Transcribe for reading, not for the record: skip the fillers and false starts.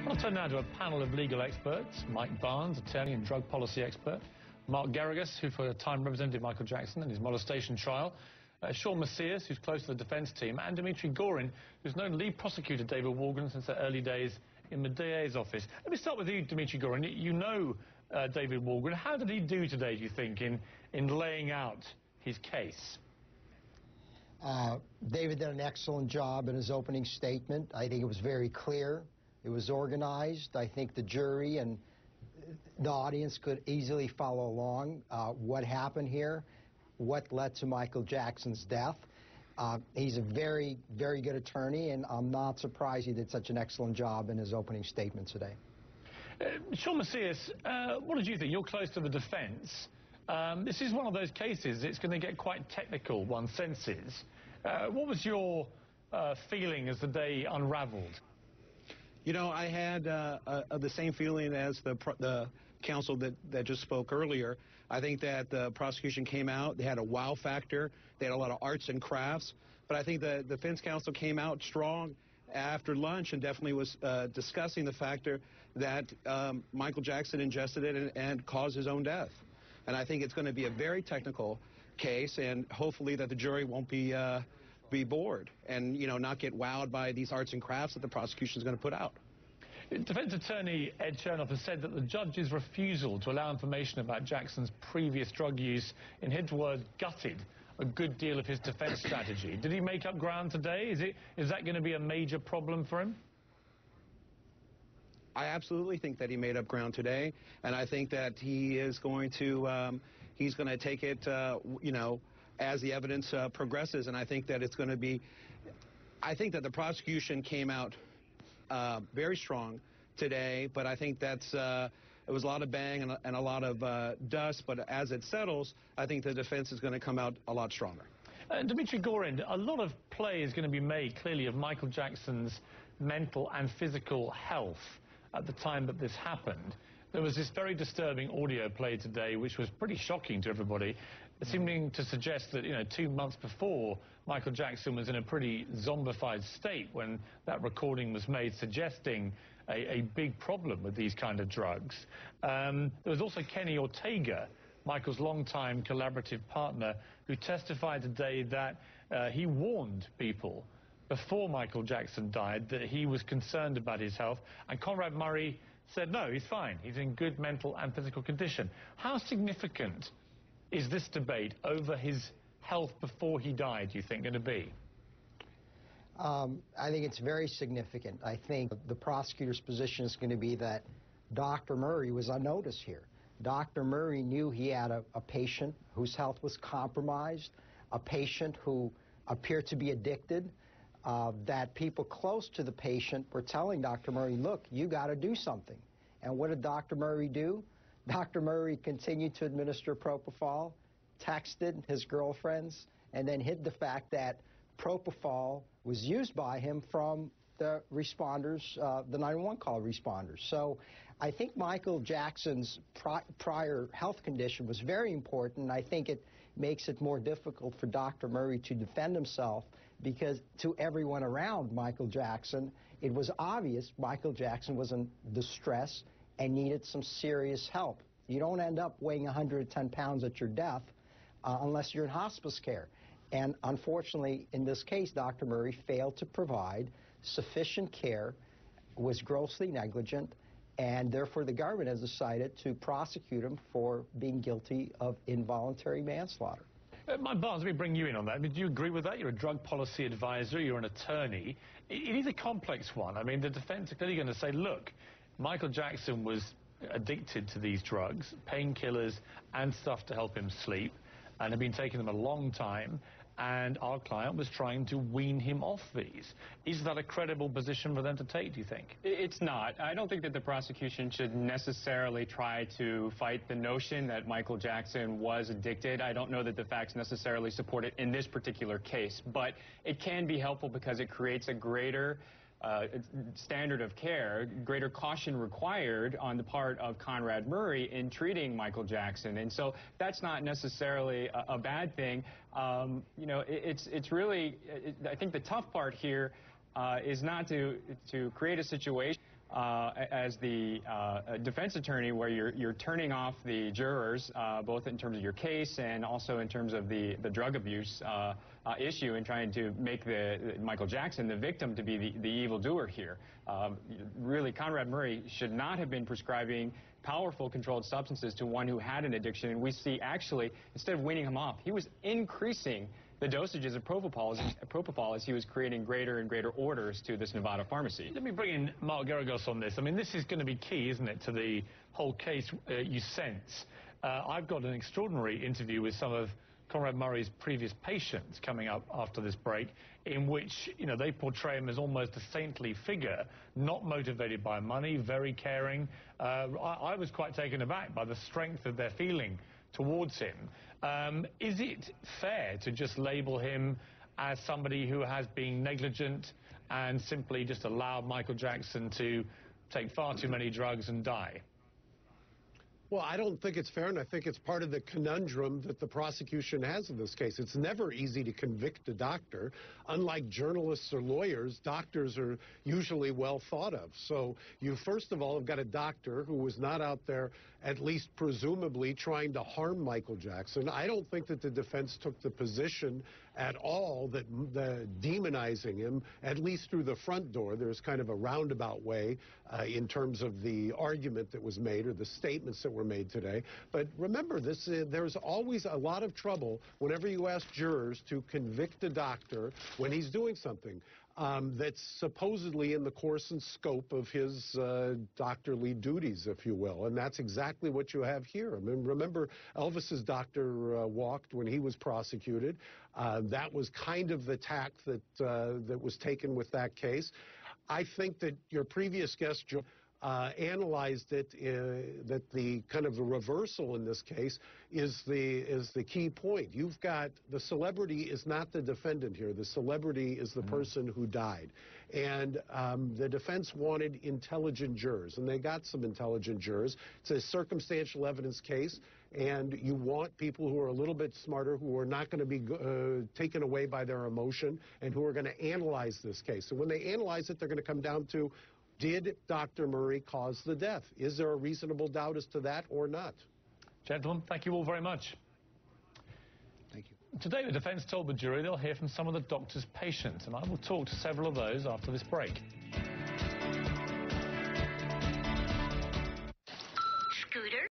I'll turn now to a panel of legal experts. Mike Barnes, attorney and drug policy expert. Mark Geragos, who for a time represented Michael Jackson in his molestation trial. Sean Macias, who's close to the defence team. And Dimitri Gorin, who's known lead prosecutor David Wolgren since the early days in the DA's office. Let me start with you, Dimitri Gorin. You know David Wolgren. How did he do today, do you think, in laying out his case? David did an excellent job in his opening statement. I think it was very clear. It was organized. I think the jury and the audience could easily follow along what happened here, what led to Michael Jackson's death. He's a very, very good attorney, and I'm not surprised he did such an excellent job in his opening statement today. Sean Macias, what did you think? You're close to the defence. This is one of those cases, it's going to get quite technical, one senses. What was your feeling as the day unravelled? You know, I had the same feeling as the counsel that just spoke earlier. I think that the prosecution came out, they had a wow factor, they had a lot of arts and crafts, but I think the defense counsel came out strong after lunch and definitely was discussing the factor that Michael Jackson ingested it and caused his own death. And I think it's going to be a very technical case, and hopefully that the jury won't be bored and, you know, not get wowed by these arts and crafts that the prosecution is going to put out. Defense attorney Ed Chernoff has said that the judge's refusal to allow information about Jackson's previous drug use, in his words, gutted a good deal of his defense strategy. Did he make up ground today? Is that going to be a major problem for him? I absolutely think that he made up ground today, and I think that he is going to take it, you know, as the evidence progresses, and I think that it's going to be, I think that the prosecution came out very strong today, but I think that's, it was a lot of bang and a lot of dust, but as it settles, I think the defense is going to come out a lot stronger. Dimitri Gorin, a lot of play is going to be made, clearly, of Michael Jackson's mental and physical health at the time that this happened. There was this very disturbing audio played today, which was pretty shocking to everybody, seeming to suggest that, you know, 2 months before, Michael Jackson was in a pretty zombified state when that recording was made, suggesting a big problem with these kind of drugs. There was also Kenny Ortega, Michael's longtime collaborative partner, who testified today that he warned people before Michael Jackson died that he was concerned about his health, and Conrad Murray said no, he's fine, he's in good mental and physical condition. How significant is this debate over his health before he died, do you think, going to be? I think it's very significant. I think the prosecutor's position is going to be that Dr. Murray was unnoticed here. Dr. Murray knew he had a patient whose health was compromised, a patient who appeared to be addicted, that people close to the patient were telling Dr. Murray, look, you got to do something. And what did Dr. Murray do? Dr. Murray continued to administer propofol, texted his girlfriends, and then hid the fact that propofol was used by him from the responders, the 911 call responders. So I think Michael Jackson's prior health condition was very important. I think it makes it more difficult for Dr. Murray to defend himself, because to everyone around Michael Jackson, it was obvious Michael Jackson was in distress and needed some serious help. You don't end up weighing 110 pounds at your death unless you're in hospice care. And unfortunately, in this case, Dr. Murray failed to provide sufficient care, was grossly negligent, and therefore the government has decided to prosecute him for being guilty of involuntary manslaughter. Mike Barnes, let me bring you in on that. I mean, do you agree with that? You're a drug policy advisor, you're an attorney. It is a complex one. I mean, the defense are clearly going to say, look, Michael Jackson was addicted to these drugs, painkillers and stuff to help him sleep, and had been taking them a long time, and our client was trying to wean him off these. Is that a credible position for them to take, do you think? It's not. I don't think that the prosecution should necessarily try to fight the notion that Michael Jackson was addicted. I don't know that the facts necessarily support it in this particular case, but it can be helpful because it creates a greater standard of care, greater caution required on the part of Conrad Murray in treating Michael Jackson. And so that's not necessarily a bad thing. You know, it's really, I think the tough part here is not to create a situation as the defense attorney where you're turning off the jurors, both in terms of your case and also in terms of the drug abuse issue, and trying to make Michael Jackson, the victim, to be the evildoer here. Really, Conrad Murray should not have been prescribing powerful controlled substances to one who had an addiction, and we see actually, instead of weaning him off, he was increasing the dosages of propofol as he was creating greater and greater orders to this Nevada pharmacy. Let me bring in Mark Geragos on this. I mean, this is going to be key, isn't it, to the whole case you sense. I've got an extraordinary interview with some of Conrad Murray's previous patients coming up after this break, in which, you know, they portray him as almost a saintly figure, not motivated by money, very caring. I was quite taken aback by the strength of their feeling towards him. Is it fair to just label him as somebody who has been negligent and simply just allowed Michael Jackson to take far too many drugs and die? Well, I don't think it's fair, and I think it's part of the conundrum that the prosecution has in this case. It's never easy to convict a doctor. Unlike journalists or lawyers, doctors are usually well thought of. So you, first of all, have got a doctor who was not out there, at least presumably, trying to harm Michael Jackson. I don't think that the defense took the position at all that demonizing him, at least through the front door. There's kind of a roundabout way in terms of the argument that was made or the statements that were made today. But remember, there's always a lot of trouble whenever you ask jurors to convict a doctor when he's doing something that's supposedly in the course and scope of his doctorly duties, if you will. And that's exactly what you have here. I mean, remember, Elvis's doctor walked when he was prosecuted. That was kind of the tack that was taken with that case. I think that your previous guest, Joe, analyzed it, that the kind of the reversal in this case is the key point. You've got, the celebrity is not the defendant here. The celebrity is the person who died. And the defense wanted intelligent jurors, and they got some intelligent jurors. It's a circumstantial evidence case, and you want people who are a little bit smarter, who are not going to be taken away by their emotion, and who are going to analyze this case. And when they analyze it, they're going to come down to, did Dr. Murray cause the death? Is there a reasonable doubt as to that or not? Gentlemen, thank you all very much. Thank you. Today, the defense told the jury they'll hear from some of the doctor's patients, and I will talk to several of those after this break.